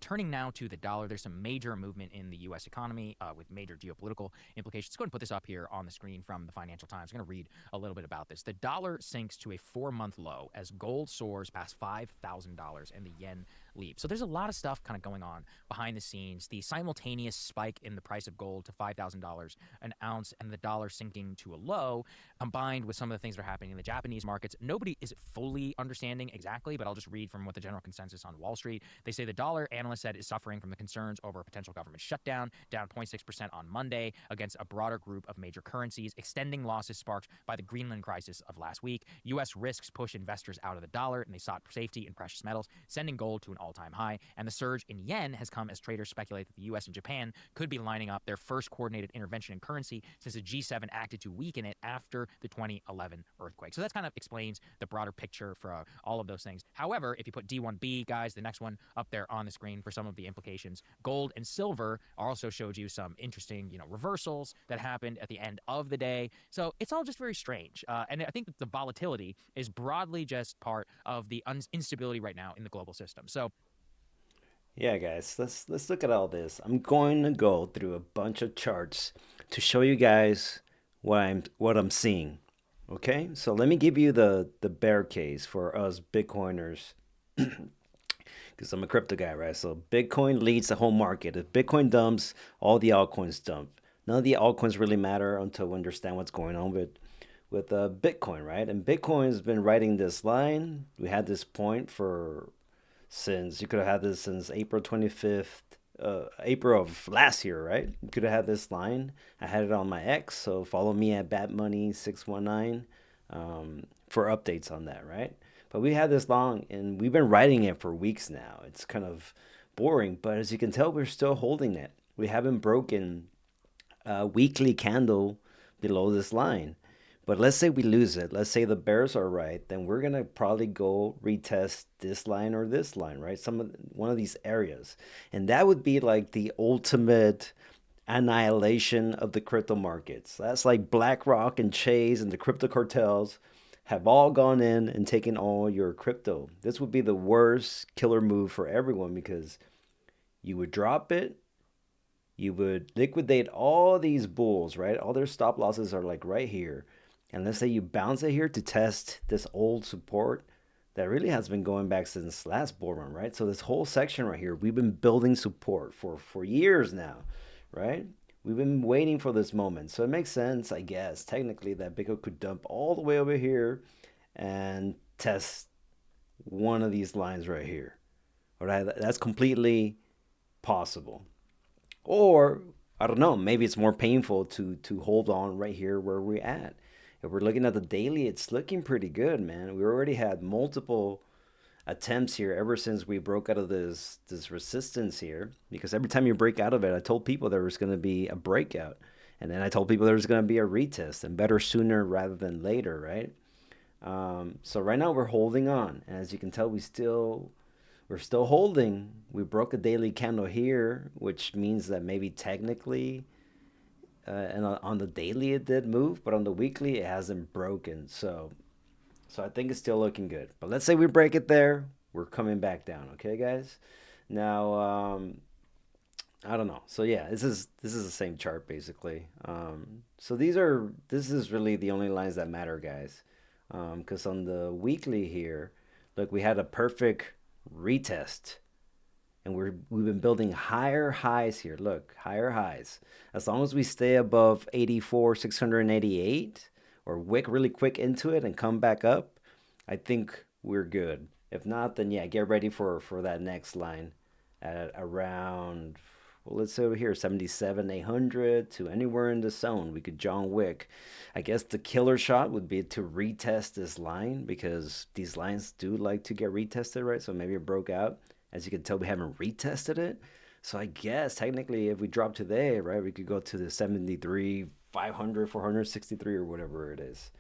turning now to the dollar, there's some major movement in the U.S. economy with major geopolitical implications. Let's go ahead and put this up here on the screen from the Financial Times. I'm going to read a little bit about this. The dollar sinks to a 4-month low as gold soars past $5,000 and the yen leaps. So there's a lot of stuff kind of going on behind the scenes. The simultaneous spike in the price of gold to $5,000 an ounce and the dollar sinking to a low, combined with some of the things that are happening in the Japanese markets. Nobody is fully understanding exactly, but I'll just read from what the general consensus on Wall Street. They say the dollar, analysts said, is suffering from the concerns over a potential government shutdown, down 0.6% on Monday against a broader group of major currencies, extending losses sparked by the Greenland crisis of last week. U.S. risks push investors out of the dollar, and they sought safety in precious metals, sending gold to an all-time high. And the surge in yen has come as traders speculate that the U.S. and Japan could be lining up their first coordinated intervention in currency since the G7 acted to weaken it after the 2011 earthquake. So that kind of explains the broader picture for all of those things. However, if you put D1B, guys, the next one up there on the screen for some of the implications, gold and silver also showed you some interesting, reversals that happened at the end of the day. So it's all just very strange. And I think that the volatility is broadly just part of the instability right now in the global system. So Yeah, guys, let's look at all this. I'm going to go through a bunch of charts to show you guys what I'm seeing. Okay? So let me give you the bear case for us Bitcoiners because I'm a crypto guy, right? So Bitcoin leads the whole market. If Bitcoin dumps, all the altcoins dump. None of the altcoins really matter until we understand what's going on with Bitcoin, right? And Bitcoin has been riding this line. We had this point for since you could have had this since April 25th, April of last year, right? You could have had this line. I had it on my X, so follow me at BatMoney619 for updates on that, right? But we had this long, and we've been writing it for weeks now. It's kind of boring, but as you can tell, we're still holding it. We haven't broken a weekly candle below this line. But let's say we lose it. Let's say the Bears are right, then we're gonna probably go retest this line or this line, right? One of these areas, and that would be like the ultimate annihilation of the crypto markets. That's like BlackRock and Chase and the crypto cartels have all gone in and taken all your crypto. This would be the worst killer move for everyone because you would drop it, you would liquidate all these bulls, right? All their stop losses are like right here. And let's say you bounce it here to test this old support that really has been going back since last bull run, right? So this whole section right here, we've been building support for years now, right? We've been waiting for this moment. So it makes sense, I guess, technically that Bitcoin could dump all the way over here and test one of these lines right here. All right, that's completely possible. Or I don't know, maybe it's more painful to hold on right here where we're at. If we're looking at the daily, it's looking pretty good, man. We already had multiple attempts here ever since we broke out of this resistance here. Because every time you break out of it, I told people there was going to be a breakout, and then I told people there was going to be a retest, and better sooner rather than later, right? So right now we're holding on, and as you can tell, we're still holding. We broke a daily candle here, which means that maybe technically, and on the daily it did move, but on the weekly it hasn't broken. So I think it's still looking good. But let's say we break it there, we're coming back down. Okay, guys. Now, I don't know. So yeah, this is the same chart basically. So this is really the only lines that matter, guys. Because on the weekly here, look, we had a perfect retest, and we've been building higher highs here. Look, higher highs. As long as we stay above 84,688 or wick really quick into it and come back up, I think we're good. If not, then yeah, get ready for that next line at around, well, let's say over here 77,800 to anywhere in the zone. We could John Wick. I guess the killer shot would be to retest this line because these lines do like to get retested, right? So maybe it broke out. As you can tell, we haven't retested it. So I guess technically, if we drop today, right, we could go to the 73, 500, 463, or whatever it is.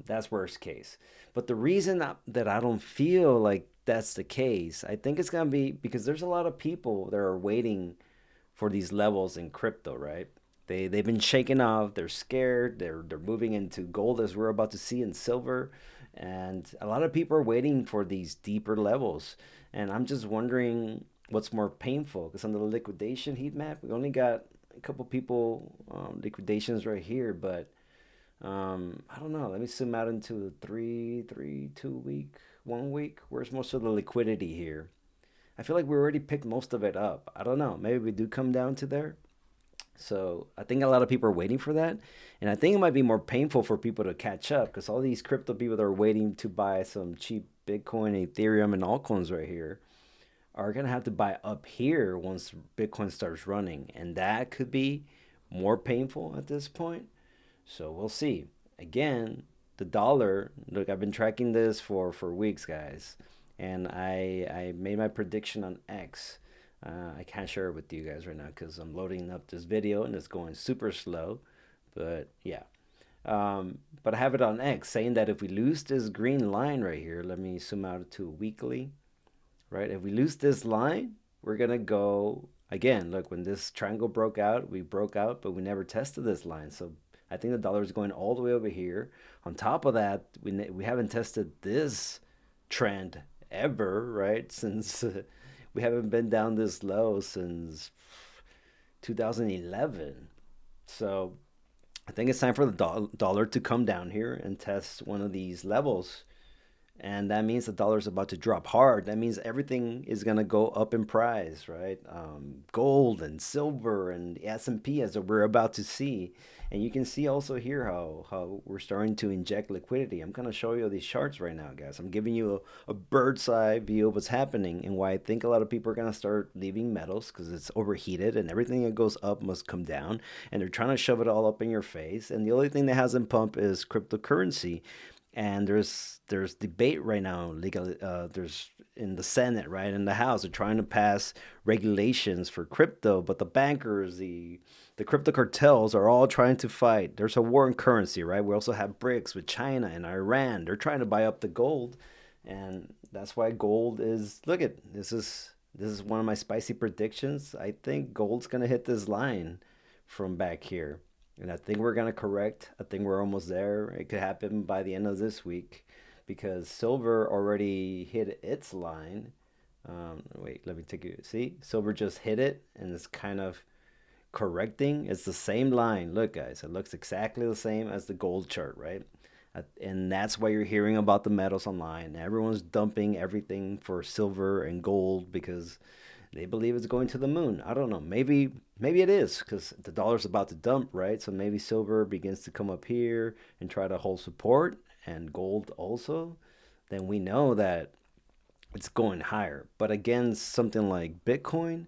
That's worst case. But the reason that I don't feel like that's the case, I think it's gonna be because there's a lot of people that are waiting for these levels in crypto, right? They've been shaken off. They're scared. They're moving into gold as we're about to see in silver, and a lot of people are waiting for these deeper levels. And I'm just wondering. what's more painful. Because on the liquidation heat map, we only got a couple people liquidations right here, but I don't know. Let me zoom out into 2 week, 1 week. Where's most of the liquidity here? I feel like we already picked most of it up. I don't know. Maybe we do come down to there. So I think a lot of people are waiting for that. And I think it might be more painful for people to catch up because all these crypto people that are waiting to buy some cheap Bitcoin, Ethereum, and altcoins right here are going to have to buy up here once Bitcoin starts running. And that could be more painful at this point. So we'll see. Again, the dollar, look, I've been tracking this for weeks, guys. And I made my prediction on X. I can't share it with you guys right now because I'm loading up this video and it's going super slow. But yeah. But I have it on X saying that if we lose this green line right here, let me zoom out to weekly, right? If we lose this line, we're going to go again. Look, when this triangle broke out, we broke out, but we never tested this line. So I think the dollar is going all the way over here. On top of that, we haven't tested this trend ever, right? Since we haven't been down this low since 2011. So I think it's time for the dollar to come down here and test one of these levels. And that means the dollar is about to drop hard. That means everything is gonna go up in price, right? Gold and silver and the S&P as we're about to see, and you can see also here how we're starting to inject liquidity. I'm gonna show you these charts right now, guys. I'm giving you a bird's eye view of what's happening and why I think a lot of people are gonna start leaving metals because it's overheated and everything that goes up must come down, and they're trying to shove it all up in your face. And the only thing that hasn't pumped is cryptocurrency, and there's debate right now legal there's in the Senate, right, in the House. They're trying to pass regulations for crypto, but the bankers, the crypto cartels are all trying to fight. There's a war in currency, right? We also have BRICS with China and Iran. They're trying to buy up the gold, and that's why gold is, look at this is one of my spicy predictions. I think gold's going to hit this line from back here. And I think we're going to correct. I think we're almost there. It could happen by the end of this week because silver already hit its line. Wait, let me take you. See, silver just hit it and it's kind of correcting. It's the same line. Look, guys, it looks exactly the same as the gold chart, right? And that's why you're hearing about the metals online. Everyone's dumping everything for silver and gold because they believe it's going to the moon. I don't know. Maybe it is because the dollar's about to dump, right? So maybe silver begins to come up here and try to hold support, and gold also. Then we know that it's going higher. But again, something like Bitcoin,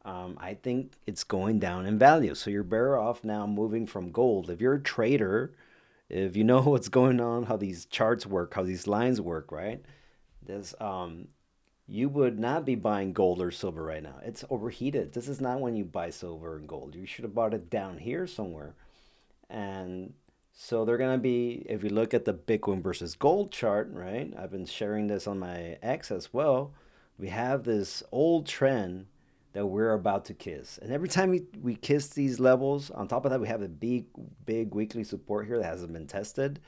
I think it's going down in value. So you're better off now moving from gold. If you're a trader, if you know what's going on, how these charts work, how these lines work, right? This you would not be buying gold or silver right now. It's overheated. This is not when you buy silver and gold. You should have bought it down here somewhere. And so they're going to be, if you look at the Bitcoin versus gold chart, right? I've been sharing this on my X as well. We have this old trend that we're about to kiss. And every time we kiss these levels, on top of that, we have a big weekly support here that hasn't been tested.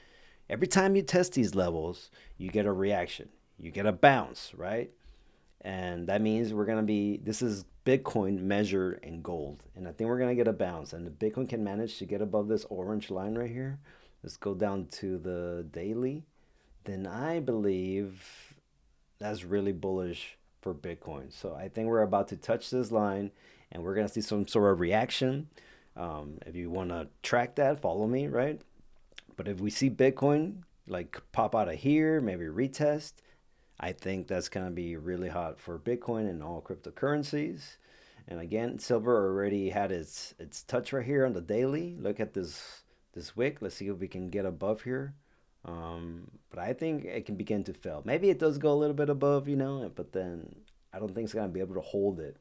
Every time you test these levels, you get a reaction. You get a bounce, right? And that means we're going to be, this is Bitcoin measured in gold. And I think we're going to get a bounce. And if Bitcoin can manage to get above this orange line right here, let's go down to the daily, then I believe that's really bullish for Bitcoin. So I think we're about to touch this line and we're going to see some sort of reaction. If you want to track that, follow me, right? But if we see Bitcoin like pop out of here, maybe retest, I think that's going to be really hot for Bitcoin and all cryptocurrencies. And again, silver already had its touch right here on the daily. Look at this wick. Let's see if we can get above here. But I think it can begin to fail. Maybe it does go a little bit above, but then I don't think it's going to be able to hold it.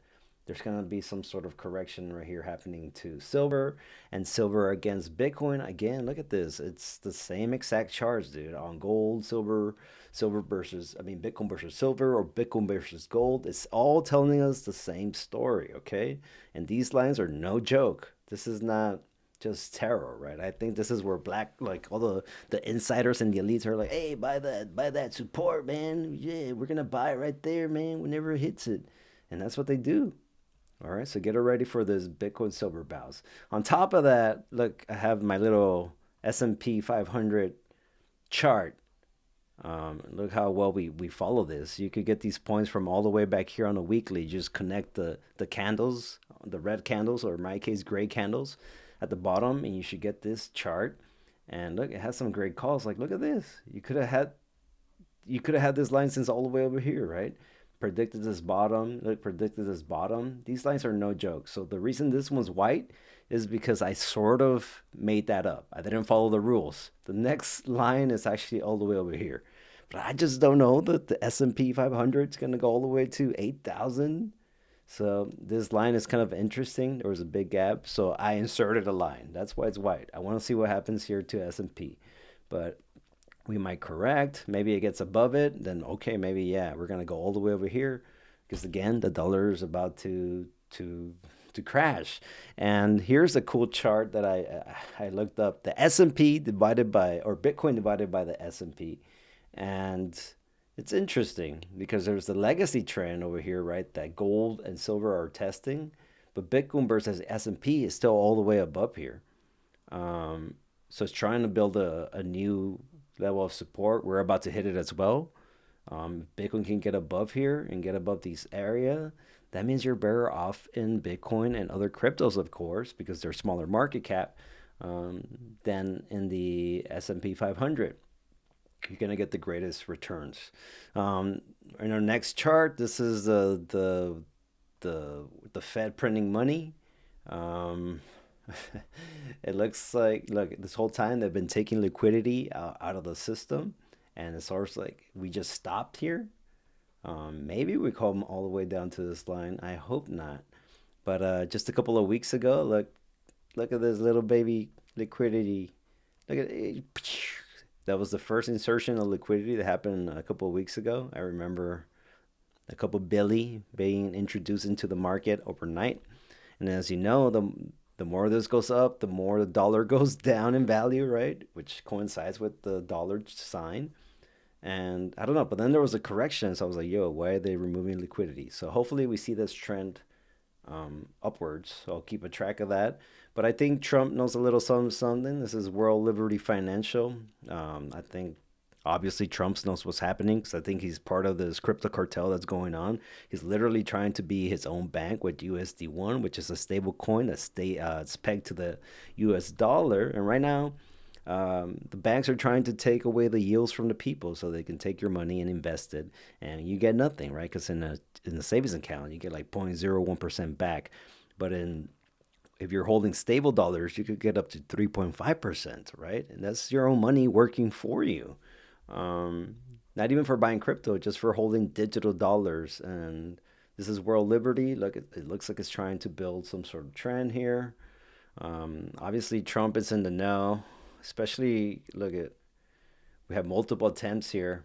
There's going to be some sort of correction right here happening to silver, and silver against Bitcoin. Again, look at this. It's the same exact charts, dude, on gold, silver versus, Bitcoin versus silver, or Bitcoin versus gold. It's all telling us the same story, okay? And these lines are no joke. This is not just terror, right? I think this is where like all the insiders and the elites are like, hey, buy that support, man. Yeah, we're gonna buy it right there, man, whenever it hits it. And that's what they do. All right, so get ready for this Bitcoin silver bounce. On top of that, look, I have my little S&P 500 chart. Look how well we follow this. You could get these points from all the way back here on the weekly. Just connect the candles, the red candles, or in my case, gray candles at the bottom, and you should get this chart. And look, it has some great calls. Like, look at this. You could have had this line since all the way over here, right? Predicted this bottom. Look, predicted this bottom. These lines are no joke. So the reason this one's white is because I sort of made that up. I didn't follow the rules. The next line is actually all the way over here. But I just don't know that the S&P 500 is going to go all the way to 8,000. So this line is kind of interesting. There was a big gap, so I inserted a line. That's why it's white. I want to see what happens here to S&P. But we might correct. Maybe it gets above it. Then okay, maybe yeah, we're gonna go all the way over here because again, the dollar is about to crash. And here's a cool chart that I looked up: the S&P divided by or Bitcoin divided by the S&P, and it's interesting because there's the legacy trend over here, right? That gold and silver are testing, but Bitcoin versus S&P is still all the way above here. So it's trying to build a new level of support. We're about to hit it as well. Bitcoin can get above here and get above these area. That means you're better off in Bitcoin and other cryptos, of course, because they're smaller market cap um, than in the S&P 500. You're gonna get the greatest returns. Um, in our next chart, this is the Fed printing money. Um, it looks like look this whole time they've been taking liquidity out of the system, and it's sort of like we just stopped here. Maybe we come all the way down to this line. I hope not. But just a couple of weeks ago, look at this little baby liquidity. Look at it. That was the first insertion of liquidity that happened a couple of weeks ago. I remember a couple billy being introduced into the market overnight. And as you know, the more this goes up, the more the dollar goes down in value, right? Which coincides with the dollar sign. And I don't know, but then there was a correction, so I was like, "Yo, why are they removing liquidity?" So hopefully we see this trend upwards. So I'll keep a track of that. But I think Trump knows a little something, something. This is World Liberty Financial. I think obviously Trump knows what's happening because I think he's part of this crypto cartel that's going on. He's literally trying to be his own bank with USD1, which is a stable coin that's it's pegged to the US dollar. And right now, the banks are trying to take away the yields from the people so they can take your money and invest it, and you get nothing, right? Because in a savings account, you get like 0.01% back, but in if you're holding stable dollars, you could get up to 3.5%, right? And that's your own money working for you. Um, Not even for buying crypto, just for holding digital dollars. And this is World Liberty. Look, it looks like it's trying to build some sort of trend here. Obviously, Trump is in the know, especially look at we have multiple attempts here.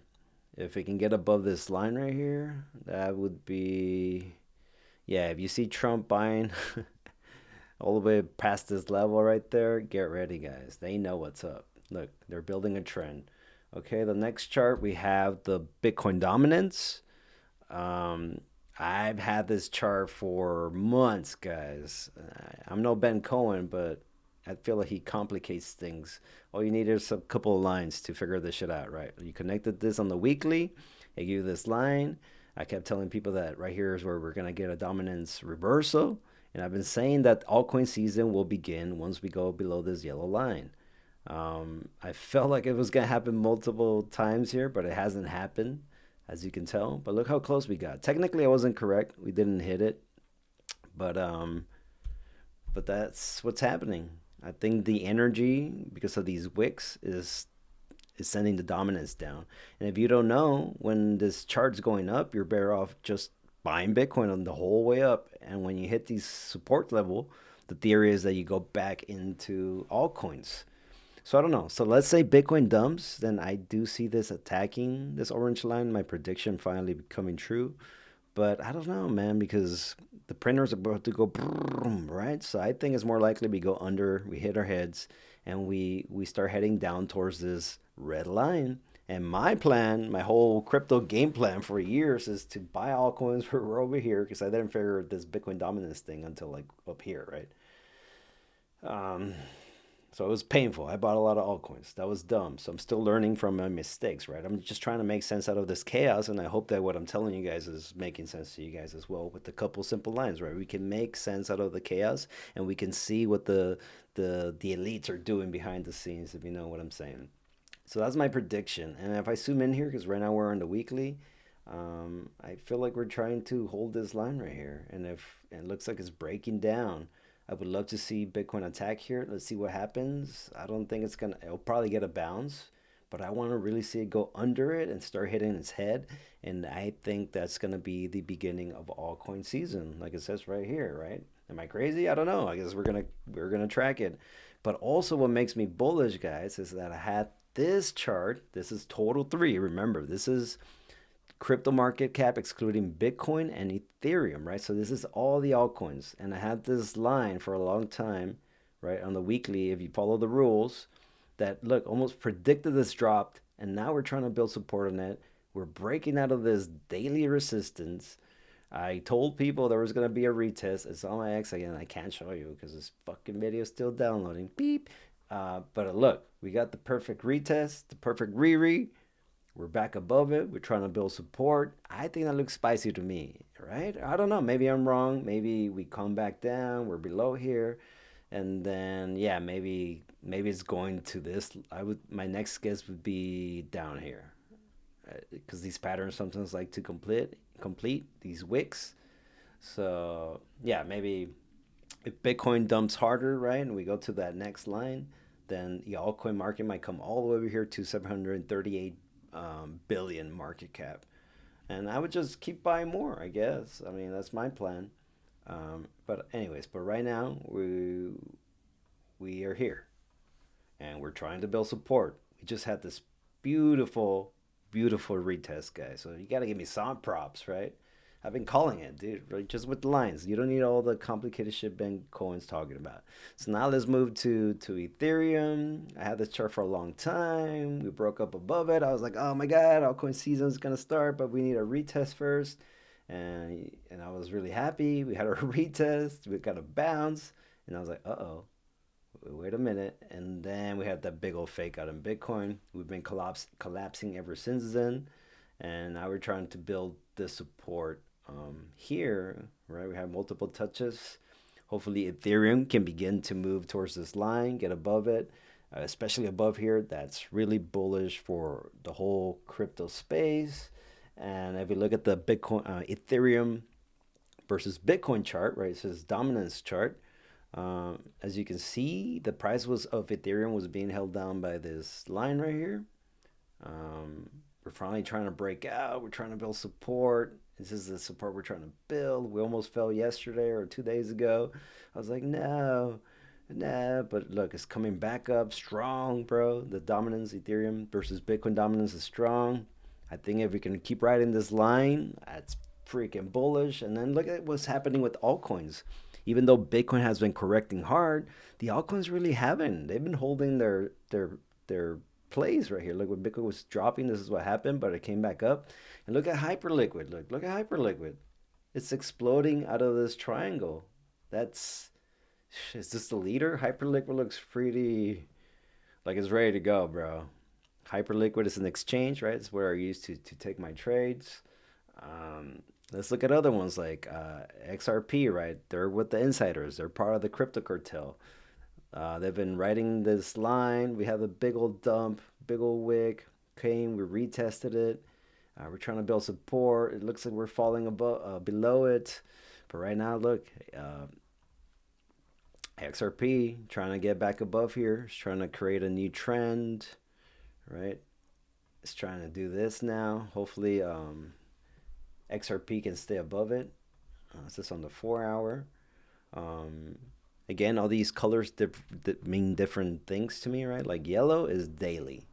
If we can get above this line right here, that would be yeah. If you see Trump buying all the way past this level right there, get ready, guys. They know what's up. Look, they're building a trend. Okay, the next chart we have the Bitcoin dominance. Um, I've had this chart for months, guys. I'm no Ben Cohen, but I feel like he complicates things. All you need is a couple of lines to figure this shit out, right? You connected this on the weekly. I give you this line. I kept telling people that right here is where we're gonna get a dominance reversal, and I've been saying that altcoin season will begin once we go below this yellow line. I felt like it was gonna happen multiple times here, but it hasn't happened, as you can tell. But look how close we got. Technically, I wasn't correct. We didn't hit it, but that's what's happening. I think the energy because of these wicks is sending the dominance down. And if you don't know when this chart's going up, you're better off just buying Bitcoin on the whole way up. And when you hit these support level, the theory is that you go back into altcoins. So I don't know. So let's say Bitcoin dumps, then I do see this attacking this orange line, my prediction finally becoming true. But I don't know, man, because the printer's about to go boom, right? So I think it's more likely we go under, we hit our heads, and we start heading down towards this red line. And my plan, my whole crypto game plan for years is to buy altcoins for we're over here because I didn't figure this Bitcoin dominance thing until like up here, right? Um, so it was painful. I bought a lot of altcoins. That was dumb. So I'm still learning from my mistakes, right? I'm just trying to make sense out of this chaos, and I hope that what I'm telling you guys is making sense to you guys as well with a couple simple lines, right? We can make sense out of the chaos, and we can see what the elites are doing behind the scenes, if you know what I'm saying. So that's my prediction. And if I zoom in here, because right now we're on the weekly, I feel like we're trying to hold this line right here. And if it looks like it's breaking down, I would love to see Bitcoin attack here. Let's see what happens. I don't think it'll probably get a bounce, but I want to really see it go under it and start hitting its head. And I think that's going to be the beginning of altcoin season, like it says right here, right? Am I crazy? I don't know. I guess we're gonna track it. But also, what makes me bullish, guys, is that I had this chart. This is total three. Remember, this is crypto market cap excluding Bitcoin and Ethereum, right? So this is all the altcoins. And I had this line for a long time, right, on the weekly, if you follow the rules, that look almost predicted this dropped. And now we're trying to build support on it. We're breaking out of this daily resistance. I told people there was going to be a retest. It's on my X again. I can't show you because this fucking video is still downloading. Beep. But look, we got the perfect retest, the perfect re. We're back above it. We're trying to build support. I think that looks spicy to me, right? I don't know. Maybe I'm wrong. Maybe we come back down. We're below here, and then yeah, maybe it's going to this. My next guess would be down here, because these patterns sometimes like to complete these wicks. So yeah, maybe if Bitcoin dumps harder, right, and we go to that next line, then the altcoin market might come all the way over here to 738 billion market cap, and I would just keep buying more. I guess. I mean, that's my plan. But anyways, but right now we are here, and we're trying to build support. We just had this beautiful, beautiful retest, guys. So you got to give me some props, right? I've been calling it, dude. Right? Just with the lines. You don't need all the complicated shit Ben Cohen's talking about. So now let's move to Ethereum. I had this chart for a long time. We broke up above it. I was like, oh my god, altcoin season is gonna start, but we need a retest first. And I was really happy. We had a retest. We got a bounce, and I was like, uh oh, wait a minute. And then we had that big old fake out in Bitcoin. We've been collapsing ever since then. And now we're trying to build the support here, right? We have multiple touches. Hopefully, Ethereum can begin to move towards this line, get above it, especially above here. That's really bullish for the whole crypto space. And if you look at the Bitcoin, Ethereum versus Bitcoin chart, right? It says dominance chart. As you can see, the price was of Ethereum was being held down by this line right here. Um, we're finally trying to break out. We're trying to build support. This is the support we're trying to build. We almost fell yesterday or 2 days ago. I was like, no, nah. But look, it's coming back up strong, bro. The dominance, Ethereum versus Bitcoin dominance is strong. I think if we can keep riding this line, that's freaking bullish. And then look at what's happening with altcoins. Even though Bitcoin has been correcting hard, the altcoins really haven't. They've been holding their plays right here. Look, when Bitcoin was dropping, this is what happened, but it came back up. And look at Hyperliquid. Look at Hyperliquid. It's exploding out of this triangle. That's is this the leader? Hyperliquid looks pretty like it's ready to go, bro. Hyperliquid is an exchange, right? It's where I used to take my trades. Let's look at other ones like XRP, right? They're with the insiders. They're part of the crypto cartel. They've been riding this line. We have a big old dump, big old wick. Came, we retested it. We're trying to build support. It looks like we're falling below it. But right now, look, XRP trying to get back above here. It's trying to create a new trend, right? It's trying to do this now. Hopefully, XRP can stay above it. This is on the 4 hour. Um, Again, all these colors mean different things to me, right? Like yellow is daily.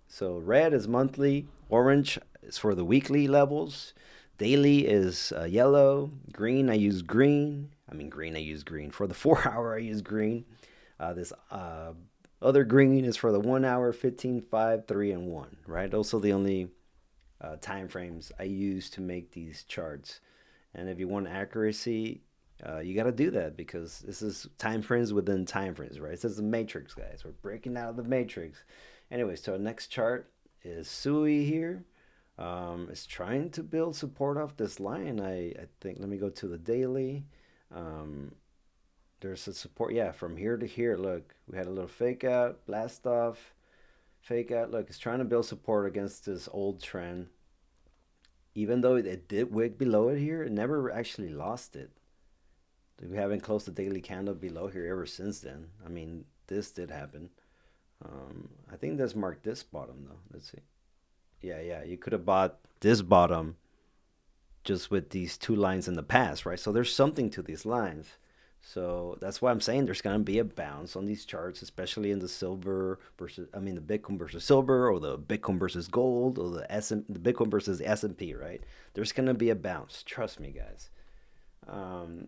So red is monthly. Orange is for the weekly levels. Daily is yellow. Green, I use green. I mean, green, I use green. For the 4 hour, I use green. This Other green is for the 1 hour, 15, 5, 3, and 1, right? Those are the only time frames I use to make these charts. And if you want accuracy, you got to do that because this is time frames within time frames, right? This is the matrix, guys. We're breaking out of the matrix. Anyway, so our next chart is Sui here. It's trying to build support off this line. I think, let me go to the daily. Um, there's a support, yeah, from here to here. Look, we had a little fake out, blast off, fake out. Look, it's trying to build support against this old trend. Even though it did wick below it here, it never actually lost it. We haven't closed the daily candle below here ever since then. I mean, this did happen. I think that's marked this bottom though. Let's see. Yeah, yeah, you could have bought this bottom just with these two lines in the past, right? So there's something to these lines. So that's why I'm saying there's going to be a bounce on these charts, especially in the silver versus, I mean, the Bitcoin versus silver, or the Bitcoin versus gold, or the Bitcoin versus S&P, right? There's going to be a bounce. Trust me, guys. Um,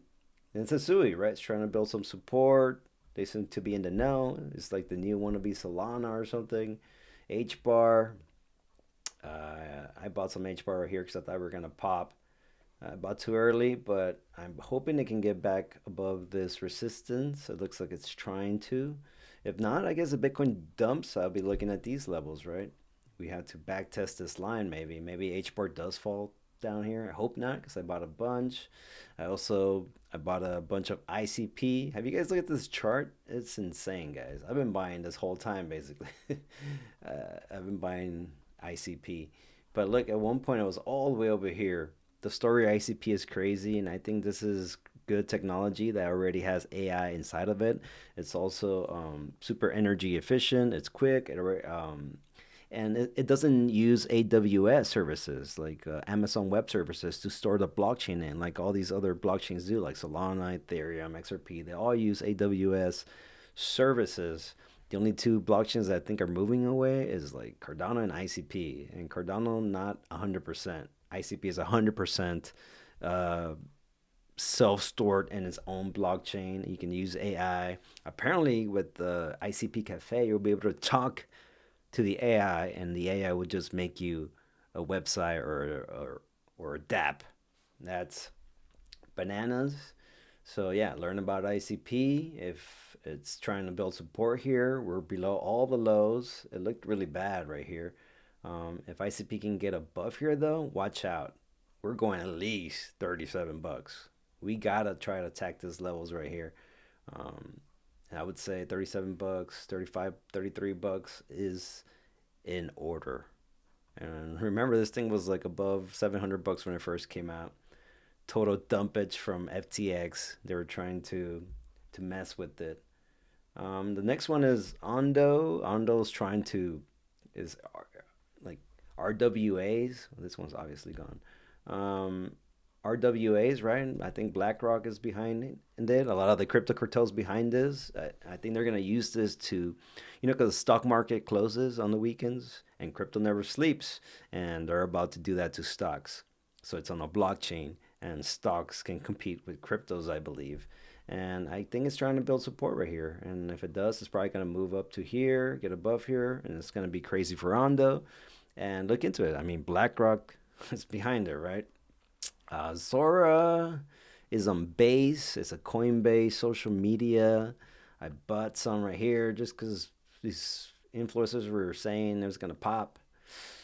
and it's a Sui, right? It's trying to build some support. They seem to be in the know. It's like the new wannabe Solana or something. H bar. I bought some H bar right here because I thought we were going to pop. About too early, but I'm hoping it can get back above this resistance. It looks like it's trying to. If not, I guess the Bitcoin dumps, I'll be looking at these levels, right? We have to back test this line maybe. Maybe H bar does fall down here. I hope not because I bought a bunch. I bought a bunch of ICP. Have you guys looked at this chart? It's insane, guys. I've been buying this whole time basically. I've been buying ICP. But look, at one point I was all the way over here. The story ICP is crazy, and I think this is good technology that already has AI inside of it. It's also super energy efficient. It's quick. And it doesn't use AWS services like Amazon Web Services to store the blockchain in, like all these other blockchains do, like Solana, Ethereum, XRP. They all use AWS services. The only two blockchains that I think are moving away is like Cardano and ICP. And Cardano, not 100%. ICP is 100% uh, self-stored in its own blockchain. You can use AI. Apparently, with the ICP Cafe, you'll be able to talk to the AI, and the AI would just make you a website or a DApp. That's bananas. So yeah, learn about ICP. If it's trying to build support here, we're below all the lows. It looked really bad right here. If ICP can get above here though, watch out. We're going at least 37 bucks. We gotta try to attack these levels right here. Um, I would say 37 bucks, 35, 33 bucks is in order. And remember, this thing was like above 700 bucks when it first came out. Total dumpage from FTX. They were trying to mess with it. The next one is Ondo. Ondo's trying to is like RWAs. This one's obviously gone. Um, RWAs, right? I think BlackRock is behind it. And then a lot of the crypto cartels behind this. I think they're going to use this to, because the stock market closes on the weekends and crypto never sleeps. And they're about to do that to stocks. So it's on a blockchain, and stocks can compete with cryptos, I believe. And I think it's trying to build support right here. And if it does, it's probably going to move up to here, get above here, and it's going to be crazy for Ondo. And look into it. I mean, BlackRock is behind it, right? Zora is on Base. It's a Coinbase social media. I bought some right here just because these influencers were saying it was going to pop.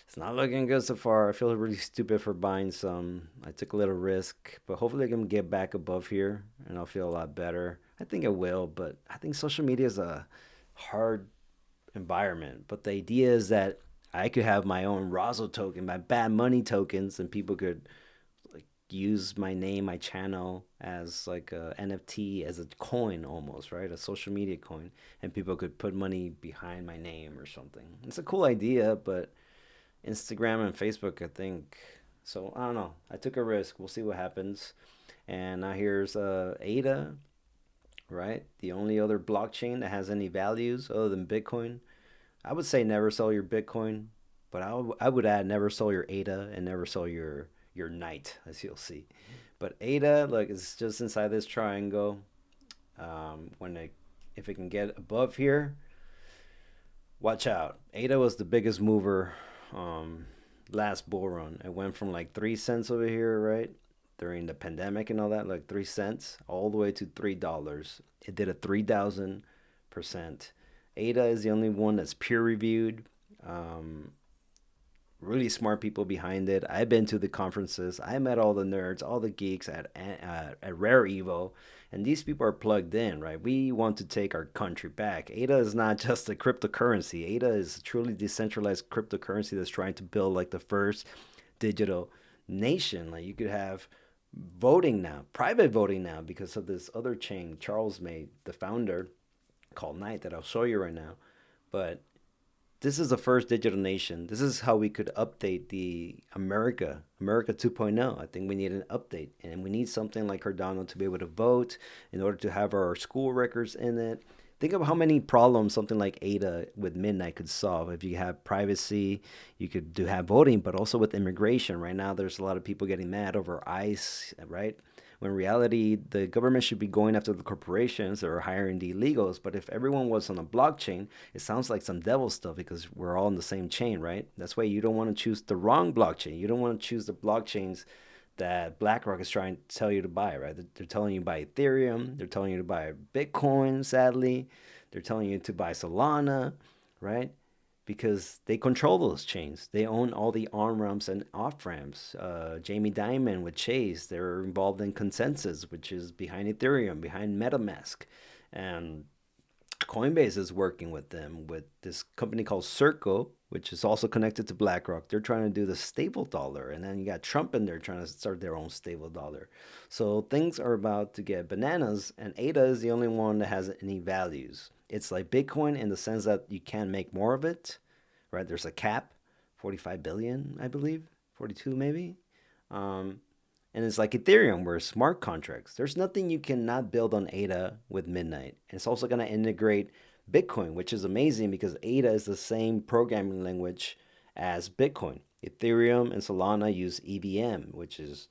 It's not looking good so far. I feel really stupid for buying some. I took a little risk, but hopefully I can get back above here and I'll feel a lot better. I think I will, but I think social media is a hard environment. But the idea is that I could have my own Razzle token, my bad money tokens, and people could like use my name, my channel as like a NFT, as a coin almost, right? A social media coin, and people could put money behind my name or something. It's a cool idea, but Instagram and Facebook, I think. So I don't know. I took a risk. We'll see what happens. And now here's ADA, right? The only other blockchain that has any values other than Bitcoin. I would say never sell your Bitcoin, but I would add never sell your ADA and never sell your Night, as you'll see. But ADA, look, it's just inside this triangle. When it if it can get above here, Watch out. ADA was the biggest mover um, last bull run. It went from like 3 cents over here, right? During the pandemic and all that, like 3 cents, all the way to $3. It did a 3,000%. ADA is the only one that's peer reviewed. Um, really smart people behind it. I've been to the conferences. I met all the nerds, all the geeks at Rare Evo, and these people are plugged in, right? We want to take our country back. ADA is not just a cryptocurrency. ADA is a truly decentralized cryptocurrency that's trying to build like the first digital nation. Like you could have voting now, private voting now, because of this other chain Charles made, the founder, called Knight, that I'll show you right now. But this is the first digital nation. This is how we could update the America 2.0. I think we need an update, and we need something like Cardano to be able to vote in order to have our school records in it. Think of how many problems something like ADA with Midnight could solve. If you have privacy, you could do have voting, but also with immigration. Right now, there's a lot of people getting mad over ICE, right? When in reality, the government should be going after the corporations that are hiring the illegals. But if everyone was on a blockchain, it sounds like some devil stuff because we're all in the same chain, right? That's why you don't want to choose the wrong blockchain. You don't want to choose the blockchains that BlackRock is trying to tell you to buy, right? They're telling you to buy Ethereum. They're telling you to buy Bitcoin, sadly. They're telling you to buy Solana, right? Because they control those chains. They own all the on ramps and off ramps. Jamie Dimon with Chase, they're involved in Consensus, which is behind Ethereum, behind MetaMask. And Coinbase is working with them with this company called Circle, which is also connected to BlackRock. They're trying to do the stable dollar, and then you got Trump in there trying to start their own stable dollar. So things are about to get bananas, and ADA is the only one that has any values. It's like Bitcoin in the sense that you can make more of it, right? There's a cap, 45 billion, I believe, 42 maybe. Um, and it's like Ethereum, where smart contracts. There's nothing you cannot build on ADA with Midnight. And it's also going to integrate Bitcoin, which is amazing because ADA is the same programming language as Bitcoin. Ethereum and Solana use EVM, which is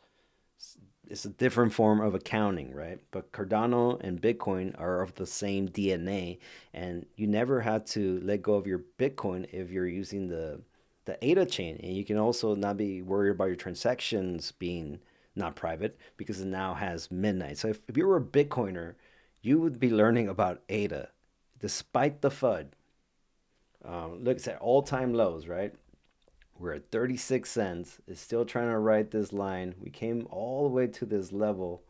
it's a different form of accounting, right? But Cardano and Bitcoin are of the same DNA, and you never had to let go of your Bitcoin if you're using the ADA chain, and you can also not be worried about your transactions being not private because it now has Midnight. So if you were a Bitcoiner, you would be learning about ADA, despite the FUD. Look, it's at all-time lows, right? We're at 36 cents. It's still trying to write this line. We came all the way to this level.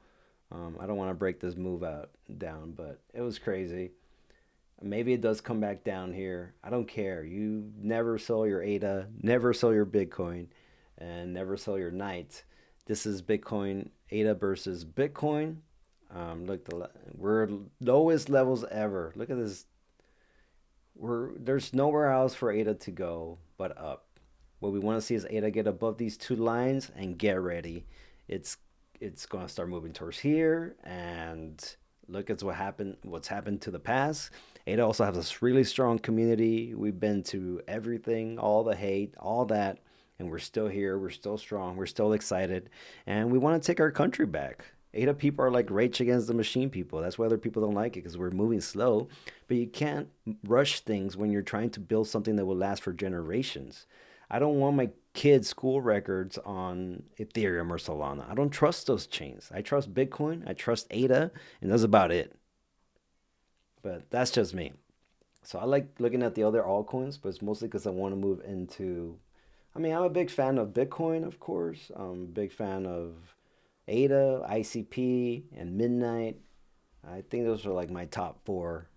I don't want to break this move out down, but it was crazy. Maybe it does come back down here. I don't care. You never sell your ADA, never sell your Bitcoin, and never sell your Knight. This is Bitcoin ADA versus Bitcoin. Look, we're lowest levels ever. Look at this. There's nowhere else for ADA to go but up. What we want to see is ADA get above these two lines and get ready. It's it's going to start moving towards here, and look at what's happened to the past. Ada also has this really strong community. We've been to everything, all the hate, all that, and we're still here. We're still strong. We're still excited, and we want to take our country back. Ada people are like Rage Against the Machine people. That's why other people don't like it because we're moving slow. But you can't rush things when you're trying to build something that will last for generations. I don't want my kids' school records on Ethereum or Solana. I don't trust those chains. I trust Bitcoin. I trust ADA, and that's about it. But that's just me. So I like looking at the other altcoins, but it's mostly because I want to move into. I mean, I'm a big fan of Bitcoin, of course. I'm a big fan of ADA, ICP, and Midnight. I think those are like my top four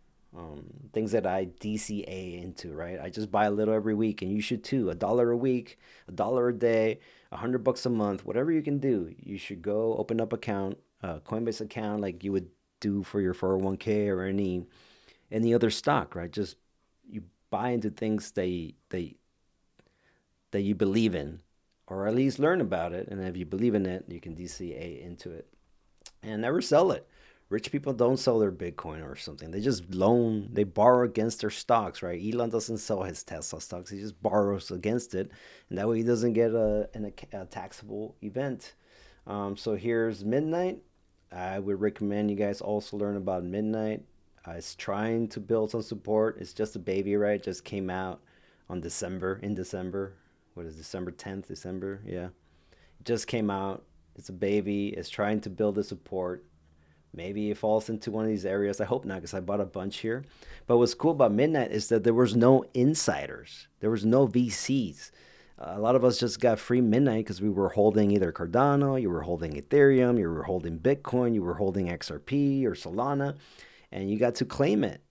things that I DCA into, right? I just buy a little every week, and you should too. $1 a week, $1 a day, $100 a month, whatever you can do. You should go open up account, Coinbase account, like you would do for your 401k or any other stock, right? Just you buy into things that you believe in, or at least learn about it. And if you believe in it, you can DCA into it and never sell it. Rich people don't sell their Bitcoin or something. They just they borrow against their stocks, right? Elon doesn't sell his Tesla stocks. He just borrows against it. And that way he doesn't get a taxable event. So here's Midnight. I would recommend you guys also learn about Midnight. It's trying to build some support. It's just a baby, right? It just came out in December. What is December 10th? December, yeah. It just came out. It's a baby. It's trying to build the support. Maybe it falls into one of these areas. I hope not, because I bought a bunch here. But what's cool about Midnight is that there was no insiders. There was no VCs. A lot of us just got free Midnight because we were holding either Cardano, you were holding Ethereum, you were holding Bitcoin, you were holding XRP or Solana, and you got to claim it.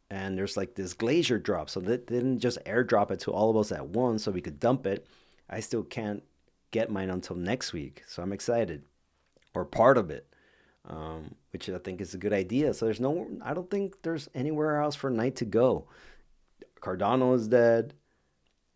And there's like this glacier drop, so that didn't just airdrop it to all of us at once so we could dump it. I still can't get mine until next week, so I'm excited, or part of it, which I think is a good idea. So I don't think there's anywhere else for Night to go. Cardano is dead.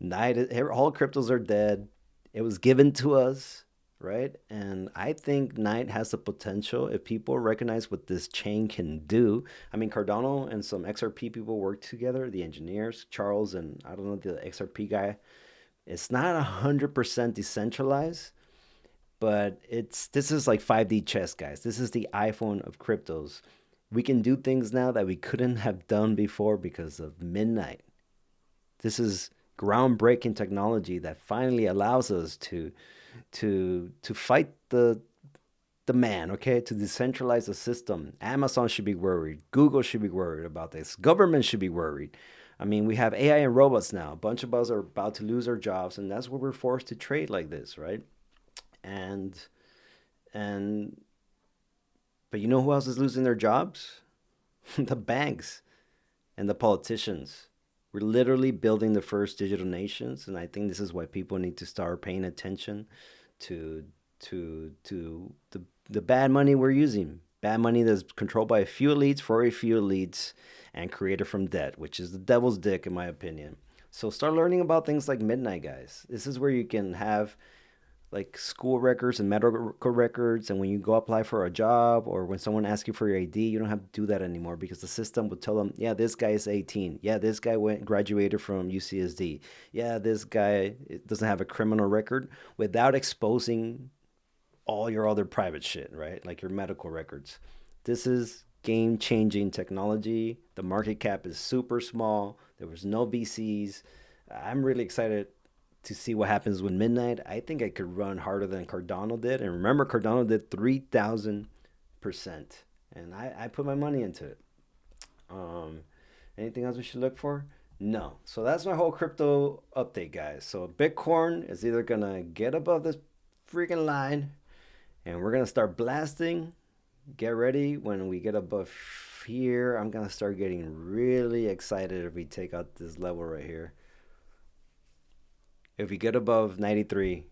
All cryptos are dead. It was given to us, right? And I think Knight has the potential if people recognize what this chain can do. I mean, Cardano and some XRP people work together, the engineers, Charles and I don't know, the XRP guy. It's not 100% decentralized, but this is like 5D chess, guys. This is the iPhone of cryptos. We can do things now that we couldn't have done before because of Midnight. This is groundbreaking technology that finally allows us to fight the man, okay? To decentralize the system. Amazon should be worried. Google should be worried about this. Government should be worried. I mean, we have AI and robots now. A bunch of us are about to lose our jobs, and that's where we're forced to trade like this, right? And and but you know who else is losing their jobs? The banks and the politicians. We're literally building the first digital nations, and I think this is why people need to start paying attention to the bad money we're using. Bad money that's controlled by a few elites for a few elites and created from debt, which is the devil's dick in my opinion. So start learning about things like Midnight, guys. This is where you can have like school records and medical records. And when you go apply for a job or when someone asks you for your ID, you don't have to do that anymore because the system will tell them, yeah, this guy is 18. Yeah, this guy graduated from UCSD. Yeah, this guy doesn't have a criminal record without exposing all your other private shit, right? Like your medical records. This is game changing technology. The market cap is super small. There was no VCs. I'm really excited to see what happens with Midnight. I think I could run harder than Cardano did. And remember, Cardano did 3,000%. And I put my money into it. Um, Anything else we should look for? No. So that's my whole crypto update, guys. So Bitcoin is either going to get above this freaking line and we're going to start blasting. Get ready when we get above here. I'm going to start getting really excited if we take out this level right here. If we get above 93,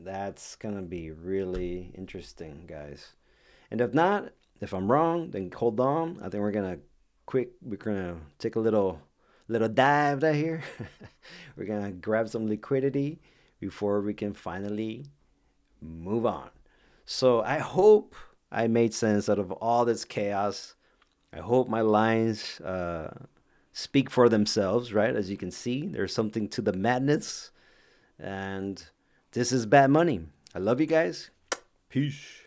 that's going to be really interesting, guys. And if not, if I'm wrong, then hold on. I think we're going to take a little dive right here. We're going to grab some liquidity before we can finally move on. So I hope I made sense out of all this chaos. I hope my lines speak for themselves, right? As you can see, there's something to the madness. And this is Bad Money. I love you guys. Peace.